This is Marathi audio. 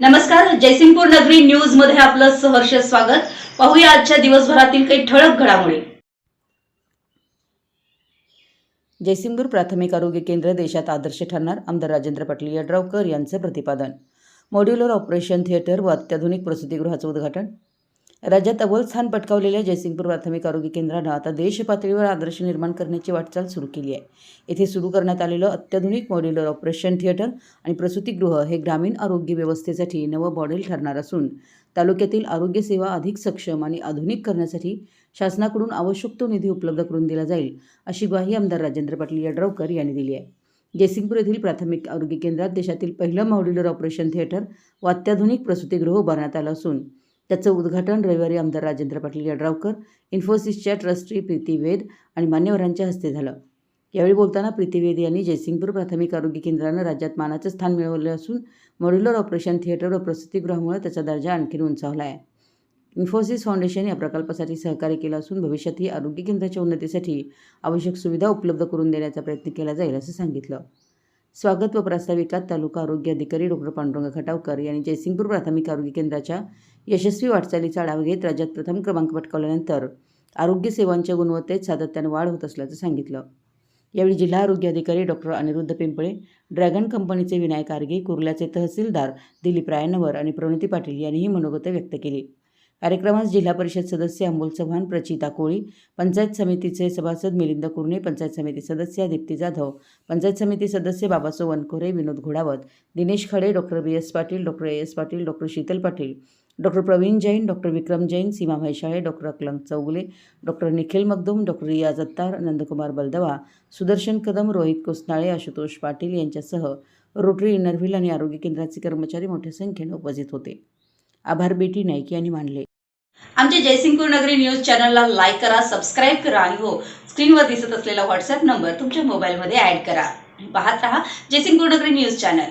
नमस्कार, जयसिंगपूर नगरी न्यूज मध्ये आपलं सहर्ष स्वागत। पाहूया आजच्या दिवसभरातील काही ठळक घडामोडी। जयसिंगपूर प्राथमिक आरोग्य केंद्र देशात आदर्श ठरणार, आमदार राजेंद्र पाटील यड्रावकर यांचं प्रतिपादन। मॉड्युलर ऑपरेशन थिएटर व अत्याधुनिक प्रसूतिगृहाचं उद्घाटन। राज्यात अव्वल स्थान पटकावलेल्या जयसिंगपूर प्राथमिक आरोग्य केंद्रानं आता देश पातळीवर आदर्श निर्माण करण्याची वाटचाल सुरू केली आहे। येथे सुरू करण्यात आलेलं अत्याधुनिक मॉड्युलर ऑपरेशन थिएटर आणि प्रसूतिगृह हे ग्रामीण आरोग्य व्यवस्थेसाठी नवं मॉडेल ठरणार असून तालुक्यातील आरोग्य सेवा अधिक सक्षम आणि आधुनिक करण्यासाठी शासनाकडून आवश्यक तो निधी उपलब्ध करून दिला जाईल, अशी ग्वाही आमदार राजेंद्र पाटील यड्रावकर यांनी दिली आहे। जयसिंगपूर येथील प्राथमिक आरोग्य केंद्रात देशातील पहिलं मॉड्युलर ऑपरेशन थिएटर व अत्याधुनिक प्रसूतिगृह उभारण्यात आलं असून त्याचं उद्घाटन रविवारी आमदार राजेंद्र पाटील यड्रावकर, इन्फोसिसच्या ट्रस्टी प्रीती वेद आणि मान्यवरांच्या हस्ते झालं। यावेळी बोलताना प्रीती वेद यांनी जयसिंगपूर प्राथमिक आरोग्य केंद्रानं राज्यात मानाचं स्थान मिळवलं असून मॉड्युलर ऑपरेशन थिएटर व प्रसूतिगृहामुळे त्याचा दर्जा आणखी उंचावला आहे। इन्फोसिस फाउंडेशन या प्रकल्पासाठी सहकार्य केलं असून भविष्यातही आरोग्य केंद्राच्या उन्नतीसाठी आवश्यक सुविधा उपलब्ध करून देण्याचा प्रयत्न केला जाईल, असं सांगितलं। स्वागत व प्रास्ताविकात तालुका आरोग्य अधिकारी डॉक्टर पांडुरंग खटावकर यांनी जयसिंगपूर प्राथमिक आरोग्य केंद्राच्या यशस्वी वाटचालीचा आढावा घेत राज्यात प्रथम क्रमांक पटकावल्यानंतर आरोग्य सेवांच्या गुणवत्तेत सातत्याने वाढ होत असल्याचं सांगितलं। यावेळी जिल्हा आरोग्य अधिकारी डॉक्टर अनिरुद्ध पिंपळे, ड्रॅगन कंपनीचे विनायक आर्गे, कुर्ल्याचे तहसीलदार दिलीप रायनवर आणि प्रणिती पाटील यांनीही मनोगत व्यक्त केली। कार्यक्रमास जिल्हा परिषद सदस्य अमोल चव्हाण, प्रचिता कोळी, पंचायत समितीचे सभासद मिलिंद कुर्णे, पंचायत समिती सदस्य दीप्ती जाधव, पंचायत समिती सदस्य बाबासो वनकोरे, विनोद Ghodawat, Dinesh Khade, doctor B S. Patil, doctor A S. Patil, doctor Sheetal Patil, doctor Pravin Jain, doctor Vikram Jain, Seema Mhaisale, doctor Akalank Chougule, doctor Nikhil Magdum, doctor Riyaz Attar, Nandkumar Baldawa, Sudarshan Kadam, Rohit कोसनाळे, Ashutosh Patil यांच्यासह रोटरी इनरव्हील आणि आरोग्य केंद्राचे कर्मचारी मोठ्या संख्येने उपस्थित होते। आभार बेटी नाईक यांनी मानले। आमच्या जयसिंगपूर नगरी न्यूज चॅनलला लाईक करा, सबस्क्राईब करा आणि हो, स्क्रीनवर दिसत असलेला व्हॉट्सअप नंबर तुमच्या मोबाईलमध्ये ॲड करा। पाहत रहा जयसिंगपूर नगरी न्यूज चॅनल।